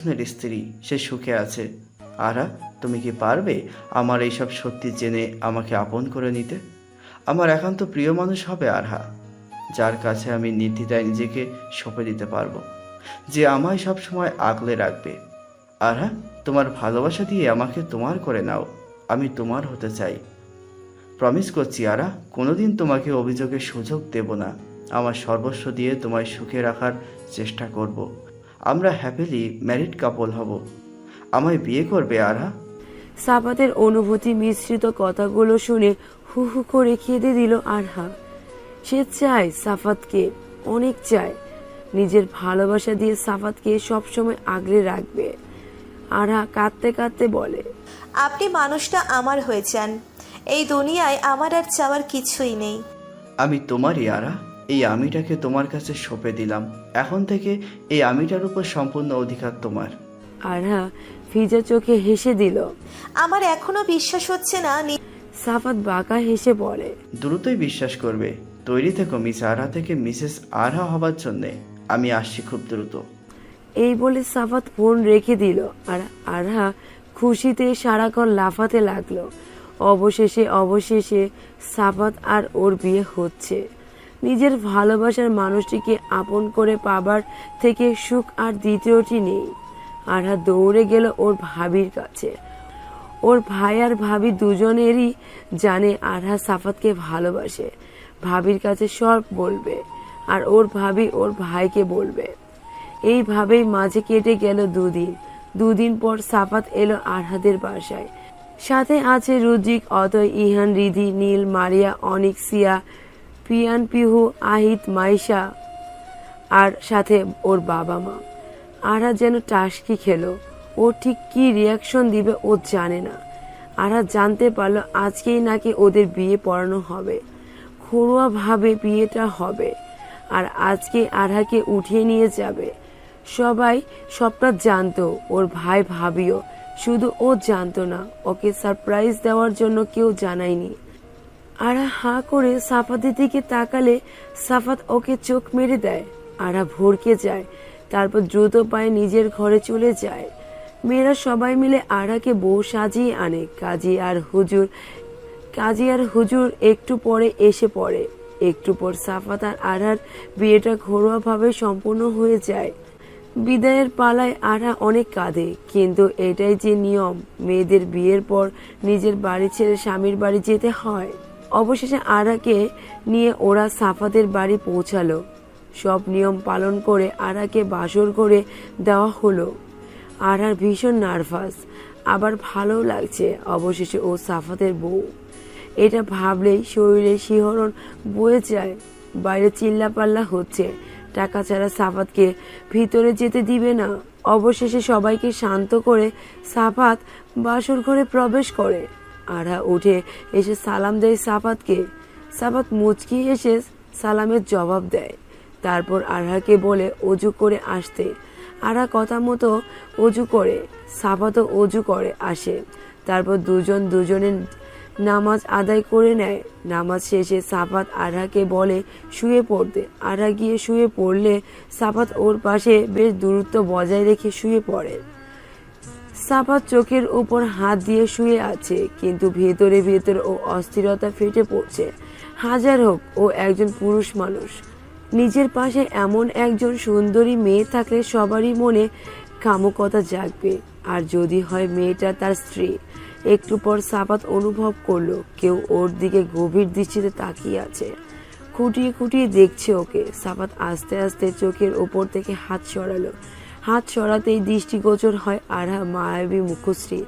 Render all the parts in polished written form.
স্ত্রী, সে সুখে আছে। আরা, তুমি কি পারবে আমার এইসব সত্যি জেনে আমাকে আপন করে নিতে? আমার একান্ত প্রিয় মানুষ হবে আরহা, যার কাছে আমি নির্দ্বিধায় নিজেকে সঁপে দিতে পারবো, যে আমায় সব সময় আগলে রাখবে। আরহা, তোমার ভালোবাসা দিয়ে আমাকে তোমার করে নাও। আমি তোমার হতে চাই। প্রমিস করছি আরা, কোনোদিন তোমাকে অভিযোগের সুযোগ দেব না। আমার সর্বস্ব দিয়ে তোমায় সুখে রাখার চেষ্টা করব। আমরা হ্যাপিলি ম্যারিড কাপল হব। আমায় বিয়ে করবে আরা? সাফাতের অনুভূতি মিশ্রিত কথাগুলো শুনে হু হু করে কেঁদে দিল আরহা। সে চায় সাফাতকে, অনেক চায়। নিজের ভালোবাসা দিয়ে সাফাতকে সবসময় আগলে রাখবে। আরহা কাঁদতে কাঁদতে বলে, আপনি মানুষটা আমার হয়ে যান। এই দুনিয়ায় আমার আর চাওয়ার কিছুই নেই। আমি তোমারই আরা। এই আমিটাকে তোমার কাছে সঁপে দিলাম। এখন থেকে এই আমিটার উপর সম্পূর্ণ অধিকার তোমার। আরহা ভিজা চোখে হেসে দিল। আমার এখনো বিশ্বাস হচ্ছে না। সাফাত বাঁকা হেসে বলে, দ্রুতই বিশ্বাস করবে। তৈরি থেকো মিস আরহা থেকে মিসেস আরহা হবার জন্যে। আমি আসছি খুব দ্রুত। এই বলে সাফাত ফোন রেখে দিল। আর আরহা খুশিতে সারাক্ষণ লাফাতে লাগলো। অবশেষে সাফাত আর ওর বিয়ে হচ্ছে। নিজের ভালোবাসার মানুষটিকে আপন করে পাবার থেকে সুখ আর দ্বিতীয়টি নেই। আরহা দৌড়ে গেল ওর ভাবির কাছে। ওর ভাই আর ভাবি দুজনেরই জানে আরহা সাফাতকে ভালোবাসে। ভাবির কাছে সব বলবে, আর ওর ভাবি ওর ভাইকে বলবে। এইভাবেই মাঝে কেটে গেল দুদিন পর সাফাত এলো আরহাদের বাসায়। সাথে আছে রুজিক, অতয়, ইহান, রিধি, নীল, মারিয়া, অনিক, সিয়া, পিয়ান, পিহু, আহিত, মাইশা, আর সাথে ওর বাবা মা। আরহা যেন টাসকি খেলো। ও ঠিক কি রিয়াকশন দিবে ও জানে না। আরহা জানতে পারলো আজকেই নাকি ওদের বিয়ে পড়ানো হবে। ঘরোয়া ভাবে বিয়েটা হবে, আর আজকে আরহাকে উঠিয়ে নিয়ে যাবে। সবাই সবটা জানতো, ওর ভাই ভাবিও, শুধু ও জানতো না। ওকে সারপ্রাইজ দেওয়ার জন্য কেউ জানায়নি। আরহা হাঁ করে সাফাতের দিকে তাকালে সাফাত ওকে চোখ মেরে দেয়। আরহা ভরকে যায়, তারপর দ্রুত পায়ে নিজের ঘরে চলে যায়। মেয়েরা সবাই মিলে আরহাকে বউ সাজিয়ে আনে। কাজী আর হুজুর একটু পরে এসে পড়ে। একটু পর সাফাত আর আরহার বিয়েটা ঘরোয়া ভাবে সম্পূর্ণ হয়ে যায়। বিদায়ের পালায় আরহা অনেক কাঁদে, কিন্তু এটাই যে নিয়ম, মেয়েদের বিয়ের পর নিজের বাড়ি ছেড়ে স্বামীর বাড়ি যেতে হয়। অবশেষে আরহাকে নিয়ে ওরা সাফাতের বাড়ি পৌঁছালো। সব নিয়ম পালন করে আরহাকে বাসর করে দেওয়া হলো। আরহার ভীষণ নার্ভাস, আবার ভালো লাগছে। অবশেষে ও সাফাতের বউ। এটা ভাবলেই শরীরে শিহরণ বয়ে যায়। বাইরে চিল্লাপাল্লা হচ্ছে, টাকা ছাড়া সাফাতকে ভিতরে যেতে দিবে না। অবশেষে সবাইকে শান্ত করে সাফাত বাসর ঘরে প্রবেশ করে। আরহা উঠে এসে সালাম দেয় সাফাতকে। সাফাত মুচকি এসে সালামের জবাব দেয়। তারপর আরহাকে বলে অজু করে আসতে। আরহা কথা মতো অজু করে, সাফাতও অজু করে আসে। তারপর দুজনের নামাজ আদায় করে নেয়। নামাজ শেষে সাফাত আরহাকে বলে শুয়ে পড়তে। আরহা গিয়ে শুয়ে পড়লে সাফাত ওর পাশে বেশ দূরত্ব বজায় রেখে শুয়ে পড়ে। সাফাত চোখের উপর হাত দিয়ে শুয়ে আছে, কিন্তু ভেতরে ও অস্থিরতা ফেটে পড়ছে। হাজার হোক ও একজন পুরুষ মানুষ। নিজের পাশে এমন একজন সুন্দরী মেয়ে থাকলে সবারই মনে কামুকতা জাগবে, আর যদি হয় মেয়েটা তার স্ত্রী। একটু পর সাফাত অনুভব করলো কেউ ওর দিকে গভীর দৃষ্টিতে তাকিয়ে আছে, খুঁটিয়ে খুঁটিয়ে দেখছে ওকে। সাফাত আস্তে আস্তে চোখের ওপর থেকে হাত সরালো। হাত সরাতেই দৃষ্টিগোচর হয় আরহা মায়াবী মুখশ্রী।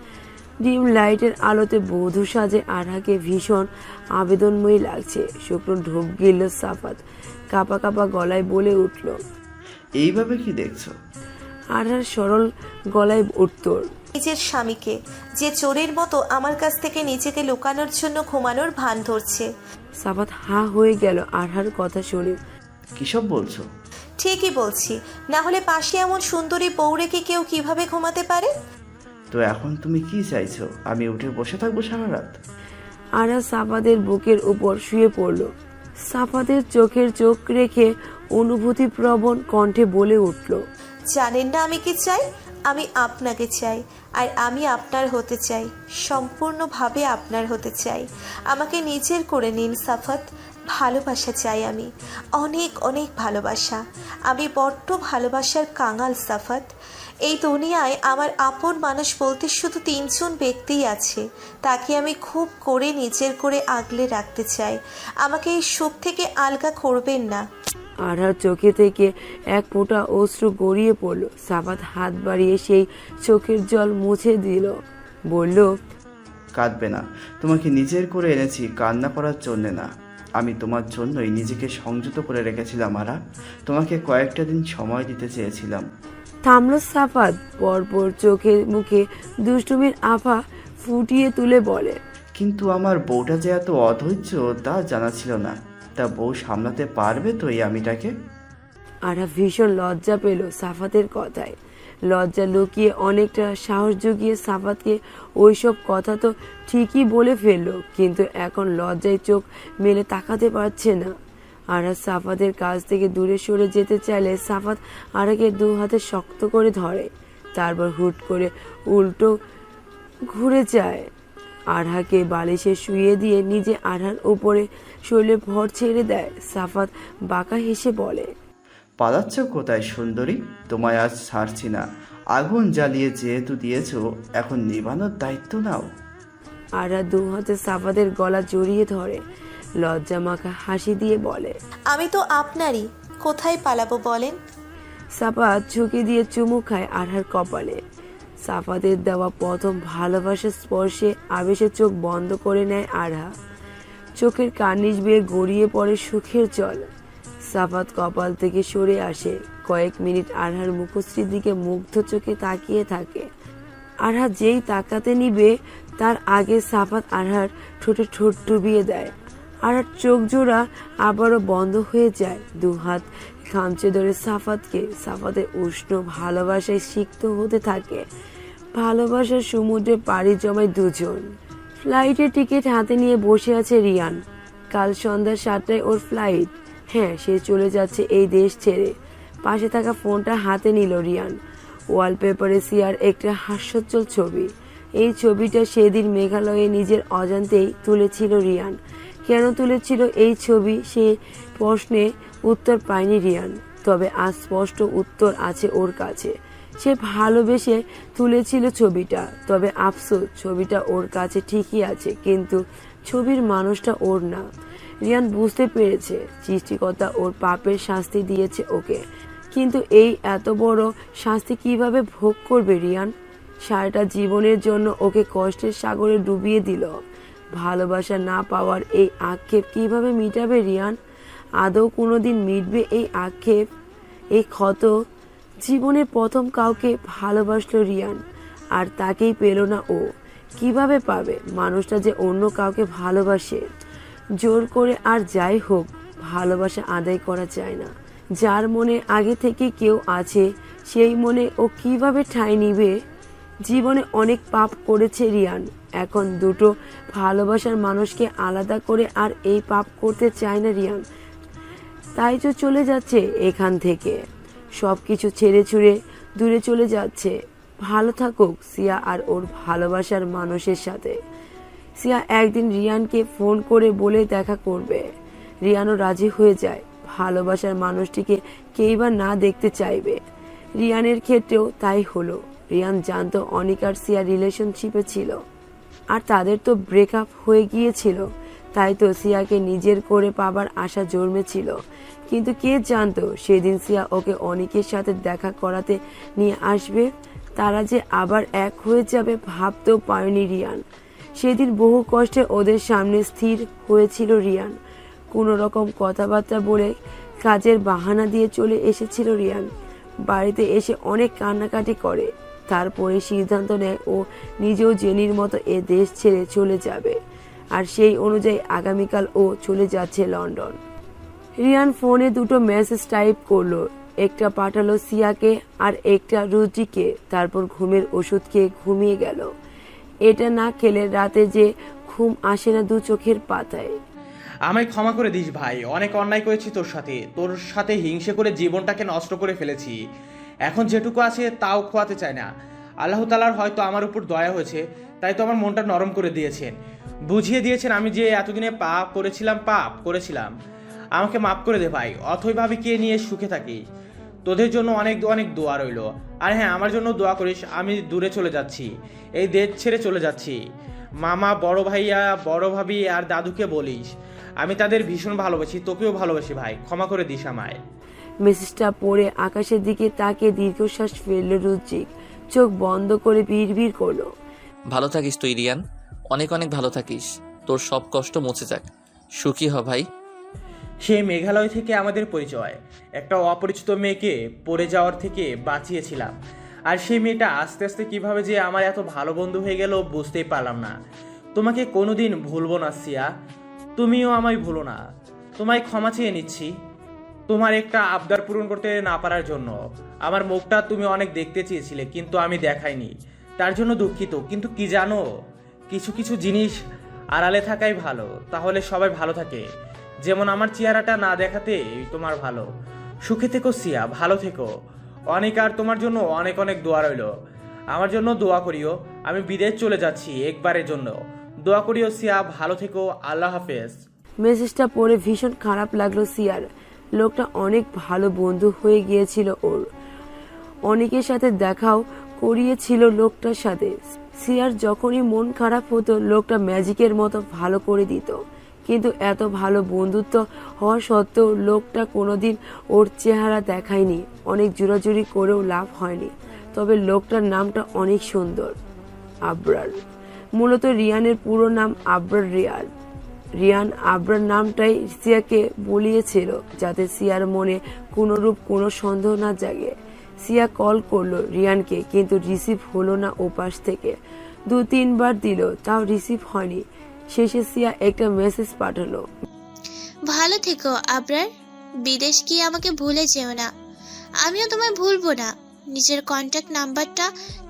ডিম লাইটের আলোতে বধূ সাজে আরহাকে ভীষণ আবেদনময়ী লাগছে। শুকনো ঢোক গিলল সাফাত, কাপা কাপা গলায় বলে উঠল, এইভাবে কি দেখছো? আরহার সরল গলায় উত্তর, নিজের স্বামীকে, যে চোরের মতো আমার কাছ থেকে নিজেকে লুকানোর জন্য ঘুমানোর ভান ধরছে। সাফাত হা হয়ে গেল আরহার কথা শুনে। কিসব বলছো? ঠিকই বলছি, না হলে পাশে এমন সুন্দরী বউ রেখে কেউ কিভাবে ঘুমাতে পারে? তো এখন তুমি কি চাইছো? আমি উঠে বসে থাকবো সারা রাত? আরহা সাফাতের বুকের উপর শুয়ে পড়ল। সাফাতের চোখের চোখ রেখে অনুভূতি প্রবণ কণ্ঠে বলে উঠল, জানেন না আমি কি চাই? আমি আপনাকে চাই, আর আমি আপনার হতে চাই, সম্পূর্ণভাবে আপনার হতে চাই। আমাকে নিজের করে নিন সাফাত। ভালোবাসা চাই আমি, অনেক অনেক ভালোবাসা। আমি বড্ড ভালোবাসার কাঙাল সাফাত। এই দুনিয়ায় আমার আপন মানুষ বলতে শুধু 3 জন ব্যক্তিই আছে। তাকে আমি খুব করে নিজের করে আগলে রাখতে চাই। আমাকে এই সুখ থেকে আলগা করবেন না। আরহার চোখে থেকে এক ফোঁটা অশ্রু গড়িয়ে পড়ল। সাফাত হাত বাড়িয়ে সেই চোখের জল মুছে দিল, বলল, কাঁদবে না, তোমাকে নিজের করে এনেছি কান্না করার জন্যে না। আমি তোমার জন্যই নিজেকে সংযত করে রেখেছিলাম আরা। তোমাকে কয়েকটা দিন সময় দিতে চেয়েছিলাম। থামল সাফাত। পরপর চোখে মুখে দুষ্টুমির আভা ফুটিয়ে তুলে বলে, কিন্তু আমার বউটা যে এত অধৈর্য তা জানা ছিল না। তা বউ সামলাতে পারবে তো এই আমিটাকে? আরহা ভীষণ লজ্জা পেল সাফাতের কথায়। লজ্জা লুকিয়ে অনেকটা সাহস জুগিয়ে সাফাতকে ওইসব কথা তো ঠিকই বলে ফেললো, কিন্তু এখন লজ্জায় চোখ মেলে তাকাতে পারছে না। আরহা সাফাতের কাছ থেকে দূরে সরে যেতে চাইলে সাফাত আরহাকে 2 হাতে শক্ত করে ধরে। তারপর হুট করে উল্টো ঘুরে যায়, আরহাকে বালিশে শুইয়ে দিয়ে নিজে আরহার উপরে শরীরে ভর ছেড়ে দেয়। সাফাত বাঁকা হেসে বলে, পালাচ্ছ কোথায় সুন্দরী? তোমায় আজ ছাড়ছি না। আগুন জ্বালিয়ে যেহেতু দিয়েছো, এখন নিভানোর দায়িত্ব নাও। আরহা 2 হাতে সাফাতের গলা জড়িয়ে ধরে লজ্জা মাখা হাসি দিয়ে বলে, আমি তো আপনারই, কোথায় পালাবো বলেন? সাফাত ঝুঁকে দিয়ে চুমু খায় আরহার কপালে। সাফাতের দেওয়া প্রথম ভালোবাসার স্পর্শে আবেশে চোখ বন্ধ করে নেয় আরহা। চোখের কার্নিশ বেয়ে গড়িয়ে পড়ে সুখের জল। সাফাত কপাল থেকে সরে আসে। কয়েক মিনিট আরহার মুখশ্রীর দিকে মুগ্ধ চোখে তাকিয়ে থাকে। আরহা যেই তাকাতে নিবে তার আগে সাফাত আরহার ঠোঁটে ঠোঁট ডুবিয়ে দেয়। আরহার চোখ জোড়া আবারও বন্ধ হয়ে যায়। 2 হাত খামচে ধরে সাফাতের উষ্ণ ভালোবাসায় সিক্ত হতে থাকে। ভালোবাসার সমুদ্রে পাড়ি জমায় 2 জন। ফ্লাইটের টিকিট হাতে নিয়ে বসে আছে রিয়ান। কাল সন্ধ্যা 7টায় ওর ফ্লাইট। হ্যাঁ, সে চলে যাচ্ছে এই দেশ ছেড়ে। পাশে থাকা ফোনটা হাতে নিল রিয়ান। ওয়ালপেপারে সিয়ার একটা হাস্যোজ্জ্বল ছবি। এই ছবিটা সেদিন মেঘালয়ে নিজের অজান্তেই তুলেছিল রিয়ান। কেন তুলেছিল এই ছবি সে প্রশ্নে উত্তর পায়নি রিয়ান, তবে আজ স্পষ্ট উত্তর আছে ওর কাছে। সে ভালোবেসে তুলেছিল ছবিটা, তবে আফসোস ছবিটা ওর কাছে ঠিকই আছে, কিন্তু ছবির মানুষটা ওর না। রিয়ান বুঝতে পেরেছে সৃষ্টিকর্তা ওর পাপের শাস্তি দিয়েছে ওকে, কিন্তু এই এত বড় শাস্তি কিভাবে ভোগ করবে রিয়ান? সারাটা জীবনের জন্য ওকে কষ্টের সাগরে ডুবিয়ে দিল। ভালোবাসা না পাওয়ার এই আক্ষেপ কিভাবে মিটাবে রিয়ান? আদৌ কোনোদিন মিটবে এই আক্ষেপ, এই ক্ষত? জীবনের প্রথম কাউকে ভালোবাসলো রিয়ান, আর তাকেই পেল না ও। কিভাবে পাবে? মানুষটা যে অন্য কাউকে ভালোবাসে। জোর করে আর যাই হোক ভালোবাসা আদায় করা যায় না। যার মনে আগে থেকে কেউ আছে সেই মনে ও কিভাবে ঠাঁই নিবে? জীবনে অনেক পাপ করেছে রিয়ান, এখন 2টো ভালোবাসার মানুষকে আলাদা করে আর এই পাপ করতে চায় না রিয়ান। তাই তো চলে যাচ্ছে এখান থেকে, সবকিছু ছেড়ে ছুড়ে দূরে চলে যাচ্ছে। ভালো থাকুক সিয়া আর ওর ভালোবাসার মানুষের সাথে। সিয়া একদিন রিয়ানকে ফোন করে বলে দেখা করবে। রিয়ানও রাজি হয়ে যায়। ভালোবাসার মানুষটিকে কেই বা না দেখতে চাইবে। রিয়ানের ক্ষেত্রেও তাই হলো। রিয়ান জানতো অনিকার সিয়া রিলেশনশিপে ছিল, আর তাদের তো ব্রেকআপ হয়ে গিয়েছিল। তাই তো সিয়াকে নিজের করে পাবার আশা জন্মেছিল। কিন্তু কে জানতো সেদিন সিয়া ওকে অনিকের সাথে দেখা করাতে নিয়ে আসবে, তারা যে আবার এক হয়ে যাবে ভাবতেও পারেনি রিয়ান। সেদিন বহু কষ্টে ওদের সামনে স্থির হয়েছিল রিয়ান। কোনো রকম কথাবার্তা বলে কাজের বাহানা দিয়ে চলে এসেছিল রিয়ান। বাড়িতে এসে অনেক কান্নাকাটি করে, তারপরে সিদ্ধান্ত নেয় ও নিজেও জেনির মতো এ দেশ ছেড়ে চলে যাবে। আর সেই অনুযায়ী আগামীকাল ও চলে যাচ্ছে লন্ডন। রিয়ান ফোনে 2টো মেসেজ টাইপ করলো, একটা পাঠালো সিয়াকে আর একটা রুজিকে। তারপর ঘুমের ওষুধ খেয়ে ঘুমিয়ে গেল। এটা না খেলে রাতে যে ঘুম আসে না 2 চোখের পাতায়। আমায় ক্ষমা করে দিস ভাই, অনেক অন্যায় করেছি তোর সাথে হিংসে করে জীবনটাকে নষ্ট করে ফেলেছি। এখন যেটুকু আছে তাও খোয়াতে চায় না। আল্লাহ তাআলার হয়তো আমার উপর দয়া হয়েছে, তাই তো আমার মনটা নরম করে দিয়েছেন, বুঝিয়ে দিয়েছেন আমি যে এতদিনে পাপ করেছিলাম। আমাকে মাফ করে দে ভাই। অথই ভাবিকে নিয়ে সুখে থাকি। তোদের জন্য অনেক অনেক দোয়া রইলো। আর হ্যাঁ, আমার জন্য দোয়া করিস। আমি দূরে চলে যাচ্ছি, এই দেশ ছেড়ে চলে যাচ্ছি। মামা, বড় ভাইয়া, বড় ভাবি আর দাদুকে বলিস আমি তাদের ভীষণ ভালোবাসি। তোকেও ভালোবাসি ভাই, ক্ষমা করে দিস আমায়। মেসেজটা পড়ে আকাশের দিকে তাকিয়ে দীর্ঘশ্বাস ফেলল রুচিক। চোখ বন্ধ করে বিড়বিড় করলো, ভালো থাকিস তুই রিয়ান, অনেক অনেক ভালো থাকিস। তোর সব কষ্ট মুছে যাক, সুখী হ ভাই। সেই মেঘালয় থেকে আমাদের পরিচয়। একটা অপরিচিত মেয়েকে পড়ে যাওয়ার থেকে বাঁচিয়েছিলাম। আর সেই মেয়েটা আস্তে আস্তে কিভাবে যে আমার এত ভালো বন্ধু হয়ে গেল বুঝতেই পারলাম না। তোমাকে কোনোদিন ভুলবো না সিয়া, তুমিও আমায় ভুলো না। তোমায় ক্ষমা চেয়ে নিচ্ছি তোমার একটা আবদার পূরণ করতে না পারার জন্য। আমার মুখটা তুমি অনেক দেখতে চেয়েছিলে, কিন্তু আমি দেখাইনি, তার জন্য দুঃখিত। কিন্তু কি জানো, কিছু কিছু জিনিস আড়ালে থাকাই ভালো, তাহলে সবাই ভালো থাকে। যেমন আমার চেহারাটা না দেখাতে তোমার ভালো। সুখে থেকো সিয়া, ভালো থেকো অনেক। আর তোমার জন্য অনেক অনেক দোয়া রইল। আমার জন্য দোয়া করিও। আমি বিদেশ চলে যাচ্ছি একবারের জন্য। দোয়া করিও সিয়া, ভালো থেকো। আল্লাহ হাফেজ। মেসেজটা পড়ে ভীষণ খারাপ লাগলো সিয়ার। লোকটা অনেক ভালো বন্ধু হয়ে গিয়েছিল ওর, অনেকের সাথে দেখাও করিয়েছিল লোকটার সাথে। সিয়ার যখনই মন খারাপ হতো লোকটা ম্যাজিকের মতো ভালো করে দিত। কিন্তু এত ভালো বন্ধুত্ব হওয়া সত্ত্বেও লোকটা কোনোদিন ওর চেহারা দেখায়নি। অনেক জোরাজুরি করেও লাভ হয়নি। তবে লোকটার নামটা অনেক সুন্দর, আবরার। মূলত রিয়ানের পুরো নাম আবরার রিয়ান। রিয়ান আবরার নামটাই সিয়াকে বলিয়েছিল যাতে সিয়ার মনে কোনোরূপ কোনো সন্দেহ না জাগে। সিয়া কল করলো রিয়ানকে, কিন্তু রিসিভ হলো না ওপাশ থেকে। 2-3 বার দিল, তাও রিসিভ হয়নি। শেষে সিয়া একটা মেসেজ পাঠালো, ভালো থেকো আবরার, বিদেশ গিয়ে আমাকে ভুলে যেও না। আমিও তোমায় ভুলবো না। নিজের কন্ট্যাক্ট নাম্বারটা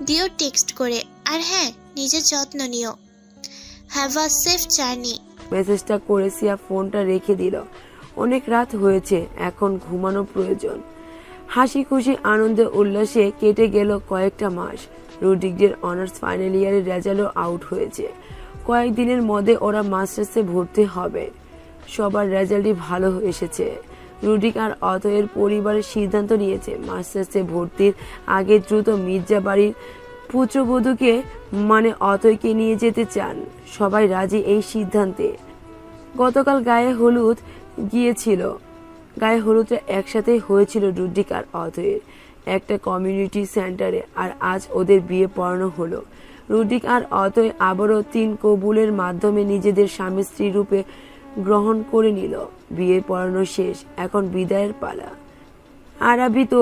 দিও টেক্সট করে। আর হ্যাঁ, নিজের যত্ন নিও। Have a safe journey. মেসেজটা করে সিয়া ফোনটা রেখে দিল। অনেক রাত হয়েছে, এখন ঘুমানো প্রয়োজন। হাসি খুশি আনন্দে উল্লাসে কেটে গেল কয়েকটা মাস। রুডিকদের অনার্স ফাইনাল ইয়ারের রেজাল্টও আউট হয়েছে। কয়েকদিনের মধ্যে ওরা মাস্টার্সে ভর্তি হবে। সবার রেজাল্টই ভালো এসেছে। রুডিক আর অতয়ের পরিবারের সিদ্ধান্ত নিয়েছে মাস্টার্সে ভর্তির আগে দ্রুত মির্জা বাড়ির পুত্রবধূকে মানে অতয়কে নিয়ে যেতে চান। সবাই রাজি এই সিদ্ধান্তে। গতকাল গায়ে হলুদটা একসাথে হয়েছিল রুডিক আর অতয়ের একটা কমিউনিটি সেন্টারে। আর আজ ওদের বিয়ে পড়ানো হলো। রুডিক আর অতয় আবারও 3 কবুলের মাধ্যমে নিজেদের স্বামী স্ত্রী রূপে গ্রহণ করে নিল। বিয়ে পড়ানো শেষ, এখন বিদায়ের পালা। আরাবি তো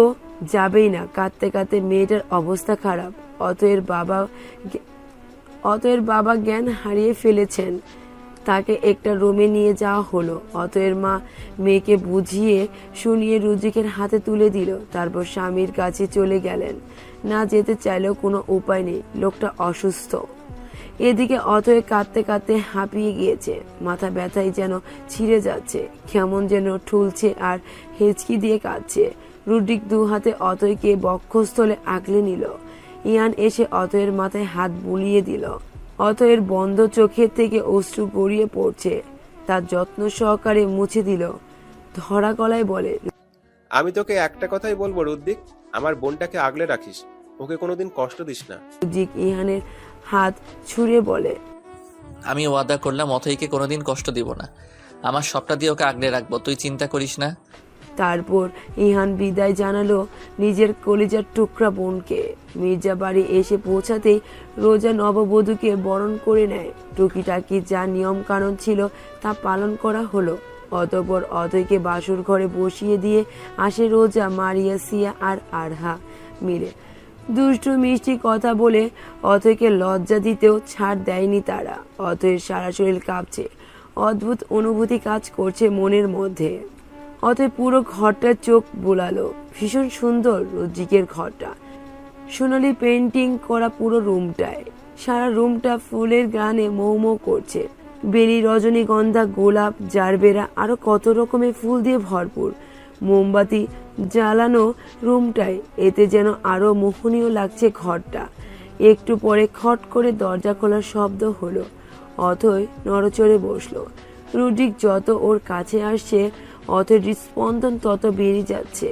যাবেই না, কাঁদতে কাঁদতে মেয়েটার অবস্থা খারাপ। অতয়ের বাবা জ্ঞান হারিয়ে ফেলেছেন। তাকে একটা রুমে নিয়ে যাওয়া হলো। অতয়ের মা মেয়েকে বুঝিয়ে শুনিয়ে রুজিকের হাতে তুলে দিল। তারপর স্বামীর কাছে চলে গেলেন। না যেতে চাইলেও কোনো উপায় নেই, লোকটা অসুস্থ। এদিকে অতয় কাঁদতে কাঁদতে হাঁপিয়ে গিয়েছে। মাথা ব্যথায় যেন ছিঁড়ে যাচ্ছে, কেমন যেন ঠুলছে আর হেঁচকি দিয়ে কাঁদছে। রুডিক 2 হাতে অতয়কে বক্ষস্থলে আগলে নিল। ইয়ান এসে অতয়ের মাথায় হাত বুলিয়ে দিল। অতয়ের বন্ধ চোখের থেকে অশ্রু গড়িয়ে পড়ছে। তার যত্ন সহকারে মুছে দিল। ধরা গলায় বলে, আমি তোকে একটা কথাই বলবো রুদ্দিক, আমার বোনটাকে আগলে রাখিস, ওকে কোনোদিন কষ্ট দিস না। রুজিক ইহানের হাত ছুঁড়ে বলে, আমি ওয়াদা করলাম অথইকে কোনোদিন কষ্ট দিব না। আমার সবটা দিয়ে ওকে আগলে রাখবো, তুই চিন্তা করিস না। তারপর ইহান বিদায় জানালো নিজের কলিজার টুকরা বোনকে। মির্জা বাড়ি এসে পৌঁছাতেই রোজা নববধূকে বরণ করে নেয়। টুকিটাকি যা নিয়ম কানুন ছিল তা পালন করা হলো। অতঃপর অতয়কে বাসর ঘরে বসিয়ে দিয়ে আসে রোজা, মারিয়া, সিয়া আর আরহা মিলে। দুষ্টু মিষ্টি কথা বলে অতয়কে লজ্জা দিতেও ছাড় দেয়নি তারা। অতয়ের সারা শরীর কাঁপছে, অদ্ভুত অনুভূতি কাজ করছে মনের মধ্যে। অতএব পুরো ঘরটার চোখ বোলালো। ভীষণ সুন্দর রুজিকের ঘরটা, সোনালি পেন্টিং করা পুরো রুমটায়। সারা রুমটা ফুলের গানে মৌ মৌ করছে। বেলি, রজনীগন্ধা, গোলাপ, জারবেরা আরো কত রকমের ফুল দিয়ে ভরপুর। মোমবাতি জ্বালানো রুমটায়, এতে যেন আরো মোহনীয় লাগছে ঘরটা। একটু পরে খট করে দরজা খোলার শব্দ হলো। অথই নড়চড়ে বসলো। রুডিক যত ওর কাছে আসছে অথয়ের হৃদস্পন্দন তত বেড়ে যাচ্ছে।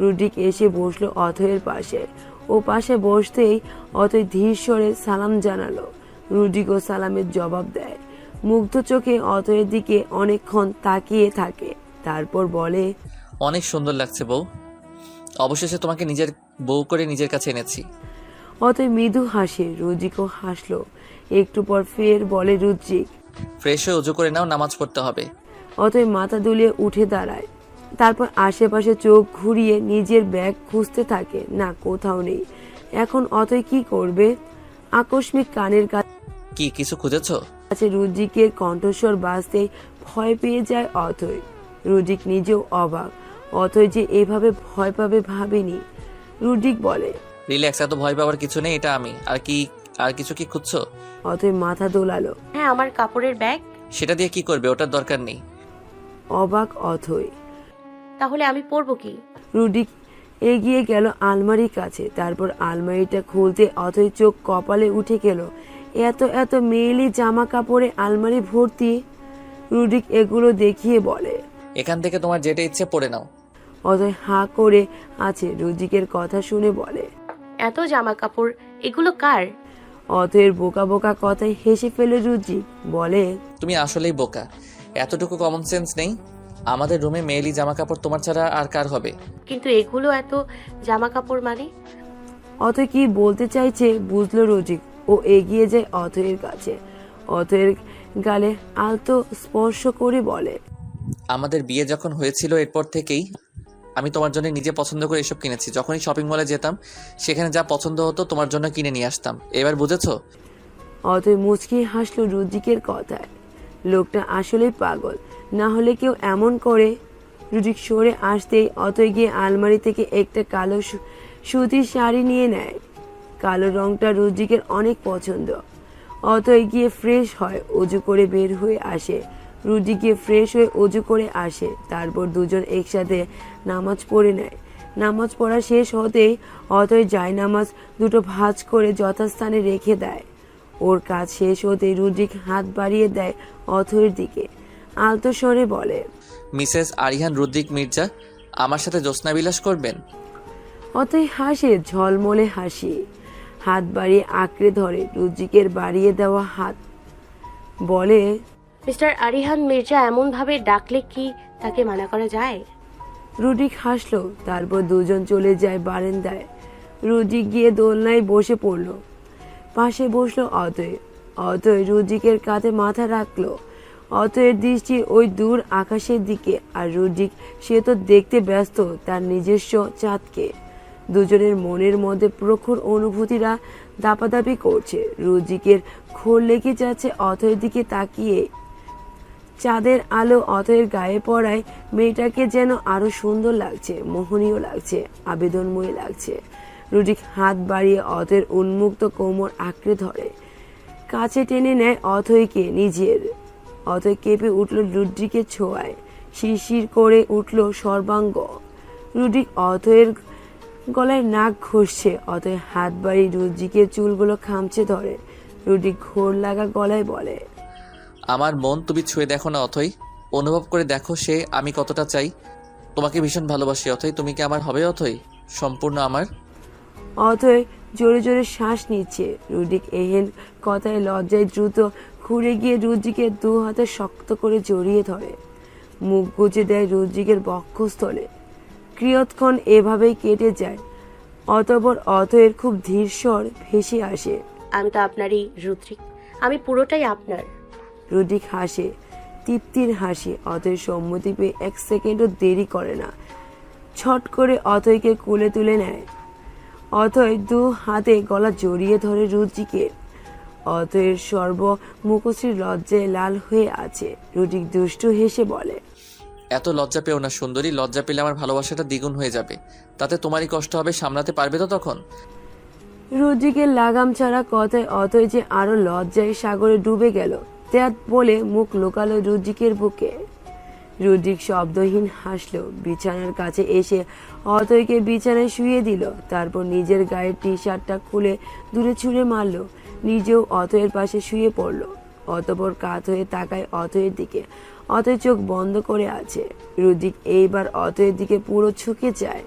রুডিক এসে বসলো অথয়ের পাশে। ও পাশে বসতেই অথয় ধীর স্বরে সালাম জানালো। রুডিকও সালামের জবাব দেয়। মুগ্ধ চোখে অথয়ের দিকে অনেকক্ষণ তাকিয়ে থাকে, তারপর বলে, অনেক সুন্দর লাগছে বউ। অবশেষে তোমাকে নিজের বউ করে নিজের কাছে এনেছি। অথয় মৃদু হাসে। রুজিকও হাসলো। একটু পর ফের বলে রুজিক, ফ্রেশ হয়ে উজু করে নাও, নামাজ পড়তে হবে। অথয় মাথা দুলিয়ে উঠে দাঁড়ায়। তারপর আশেপাশে চোখ ঘুরিয়ে নিজের ব্যাগ খুঁজতে থাকে। না, কোথাও নেই। এখন অথয় কি করবে? আকস্মিক কানের কি কিছু খুঁজেছো? কাছে রুজিকের কণ্ঠস্বর বাজতেই ভয় পেয়ে যায় অথয়। রুজিক নিজেও অবাক, অথয় যে এভাবে ভয় পাবে ভাবেনি। রুজিক বলে, রিল্যাক্স, এত ভয় পাওয়ার কিছু নেই, এটা আমি। আর কিছু কি খুঁজছো? অথয় মাথা দোলালো। হ্যাঁ, আমার কাপড়ের ব্যাগ। সেটা দিয়ে কি করবে? ওটার দরকার নেই। অবাক অথয়। তাহলে আমি পরবো কি? রুডিক এগিয়ে গেল আলমারির কাছে। তারপর আলমারিটা খুলতে অথই চোখ কপালে উঠে গেল। এত এত মেয়েলি জামা কাপড়ে আলমারি ভর্তি। রুডিক এগুলো দেখিয়ে বলে, এখান থেকে তোমার যেটা ইচ্ছে পরে নাও। অথই হা করে আছে। রুজিকের কথা শুনে বলে, এত জামা কাপড়, এগুলো কার? অথয়ের বোকা বোকা কথায় হেসে ফেলে রুজিক, বলে, তুমি আসলেই বোকা, এতটুকু কমন সেন্স নেই। আমাদের রুমে মেয়েলি জামা কাপড় তোমার ছাড়া আর কার হবে? কিন্তু এগুলো এত জামা কাপড় মানে? অথয় কি বলতে চাইছে বুঝলো রুজিক। ও এগিয়ে যায় অথয়ের কাছে। অথয়ের গালে আলতো স্পর্শ করে বলে, আমাদের বিয়ে যখন হয়েছিল এরপর থেকেই আমি তোমার জন্য নিজে পছন্দ করে এসব কিনেছি। যখনই শপিং মলে যেতাম সেখানে যা পছন্দ হতো তোমার জন্য কিনে নিয়ে আসতাম। এবার বুঝেছো? অথয় মুচকি হাসলো রুজিকের কথায়। লোকটা আসলেই পাগল, না হলে কেউ এমন করে। রুজিক সরে আসতেই অথয় গিয়ে আলমারি থেকে একটা কালো সুতির শাড়ি নিয়ে নেয়। কালো রংটা রুজিকের অনেক পছন্দ। অথয় গিয়ে ফ্রেশ হয়, অজু করে বের হয়ে আসে। রুজি গিয়ে ফ্রেশ হয়ে অজু করে আসে। তারপর দুজন একসাথে নামাজ পড়ে নেয়। নামাজ পড়া শেষ হতেই অথয় জায়নামাজ দুটো ভাঁজ করে যথাস্থানে রেখে দেয়। ওর কাজ শেষ হতেই রুজিক হাত বাড়িয়ে দেয় অথয়ের দিকে। আলতো স্বরে বলে, মিসেস আরিহান রুদ্রিক মির্জা আমার সাথে জ্যোৎস্না বিলাস করবেন? অথয় হাসে ঝলমলে হাসি। হাত বাড়িয়ে আঁকড়ে ধরে রুজিকের বাড়িয়ে দেওয়া হাত। বলে, মিস্টার আরিহান মির্জা এমন ভাবে ডাকলে কি তাকে মানা করা যায়? রুডিক হাসলো। তারপর দুজন চলে যায় বারান্দায়। রুজিক গিয়ে দোলনায় বসে পড়ল। পাশে বসলো অতয়। অতয় রুজিকের কাঁধে মাথা রাখলো। অতয়ের দৃষ্টি ওই দূর আকাশের দিকে, আর রুজিক সে তো দেখতে ব্যস্ত তার নিজস্ব চাঁদকে। দুজনের মনের মধ্যে প্রখর অনুভূতিরা দাপাদাপি করছে। রুজিকের ঘোর লেগে যাচ্ছে অথয়ের দিকে তাকিয়ে। চাঁদের আলো অথয়ের গায়ে পড়ায় মেয়েটাকে যেন আরো সুন্দর লাগছে, মোহনীয় লাগছে, আবেদনময়ী লাগছে। রুজিক হাত বাড়িয়ে অথয়ের উন্মুক্ত কোমর আঁকড়ে ধরে, কাছে টেনে নেয় অথয়কে নিজের। অথয় কেঁপে উঠল রুদ্রিকের ছোঁয়ায়, শিরশির করে উঠল সর্বাঙ্গ। রুদ্রিক অথয়ের গলায় নাক ঘষছে। অথয় হাত বাড়িয়ে রুদ্রিকের চুলগুলো খামচে ধরে। রুদ্রিক ঘোর লাগা গলায় বলে, আমার মন তুমি ছুঁয়ে দেখো না অথই, অনুভব করে দেখো সে আমি কতটা চাই। তোমাকে ভীষণ ভালোবাসি অথই, তুমি কি আমার হবে অথই? সম্পূর্ণ আমার। অথয় জোরে জোরে শ্বাস নিচ্ছে। রুদ্রিক এহেন কথায় লজ্জায় দ্রুত ঘুরে গিয়ে রুদ্রিকের দু হাতে শক্ত করে জড়িয়ে ধরে, মুখ গুজে দেয় রুদ্রিকের বক্ষস্থলে। কিয়ৎক্ষণ এভাবেই কেটে যায়। অতঃপর অথয়ের খুব ধীর স্বর ভেসে আসে, আমি তো আপনারই রুদ্রিক, আমি পুরোটাই আপনার। রুদ্রিক হাসে, তৃপ্তির হাসি। অথয় সম্মতি পেয়ে এক সেকেন্ডও দেরি করে না, ছট করে অথয়কে কোলে তুলে নেয়। অথয় দু হাতে গলা জড়িয়ে ধরে রুদ্রিকের। অথয়ের সর্বমুখশ্রী লজ্জায় লাল হয়ে আছে। রুদ্রিক দুষ্টু হেসে বলে, এত লজ্জা পেও না সুন্দরী, লজ্জা পেলে আমার ভালোবাসাটা দ্বিগুণ হয়ে যাবে, তাতে তোমারই কষ্ট হবে, সামলাতে পারবে তো তখন? রুদ্রিকের লাগাম ছাড়া কথায় অথয় যে আরো লজ্জায় সাগরে ডুবে গেল। ত্যাত বলে মুখ লোকালো রুদ্রিকের বুকে। রুদ্রিক শব্দহীন হাসলো, বিছানার কাছে এসে অতইকে বিছানায় শুয়ে দিল। তারপর নিজের গায়ের টি শার্টটা খুলে দূরে ছুঁড়ে মারলো, নিজেও অতয়ের পাশে শুয়ে পড়ল। অতঃপর কাত হয়ে তাকায় অতয়ের দিকে। অতয় চোখ বন্ধ করে আছে। রুদ্রিক এইবার অতয়ের দিকে পুরো ঝুঁকে যায়।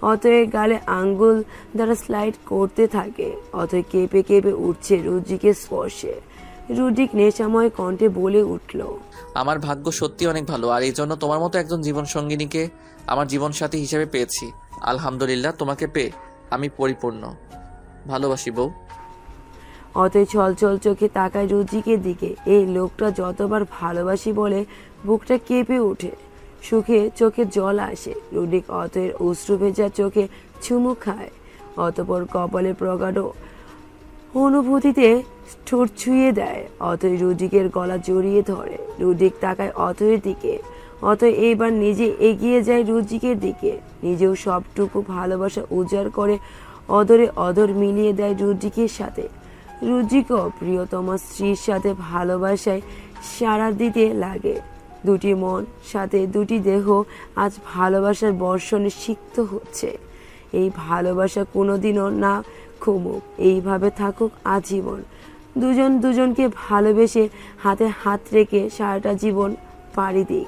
অতয়ের গালে আঙ্গুল দ্বারা স্লাইড করতে থাকে। অতয় কেঁপে কেঁপে উঠছে রুদ্রিকের স্পর্শে। রুদ্রিক নেশাময় কণ্ঠে বলে উঠল, আমার ভাগ্য সত্যি অনেক ভালো, আর এই জন্য তোমার মতো একজন জীবন সঙ্গিনীকে আমার জীবন সাথী হিসেবে পেয়েছি। আলহামদুলিল্লাহ, তোমাকে পেয়ে আমি পরিপূর্ণ। ভালোবাসি বউ। অতএব ছলছল চোখে তাকায় রুদ্রিকের দিকে। এই লোকটা যতবার ভালোবাসি বলে বুকটা কেঁপে ওঠে, সুখে চোখে জল আসে। রুদ্রিক অতএর অশ্রু ভেজা চোখে চুমু খায়। অতঃপর কপালে প্রগাঢ় অনুভূতিতে ঠোঁট ছুঁয়ে দেয়। অতএব রুদ্রিকের গলা জড়িয়ে ধরে। রুদ্রিক তাকায় অতএর দিকে। অতএব এইবার নিজে এগিয়ে যায় রুদ্রিকের দিকে। নিজেও সবটুকু ভালোবাসা উজাড় করে অদরে অদর মিলিয়ে দেয় রুদ্রিকের সাথে। রুদ্রিকও প্রিয়তমা স্ত্রীর সাথে ভালোবাসায় সাড়া দিতে লাগে। দুটি মন সাথে দুটি দেহ আজ ভালোবাসার বর্ষণে সিক্ত হচ্ছে। এই ভালোবাসা কোনোদিনও না কমুক, এইভাবে থাকুক আজীবন। দুজন দুজনকে ভালোবেসে হাতে হাত রেখে সারাটা জীবন পাড়ি দিক।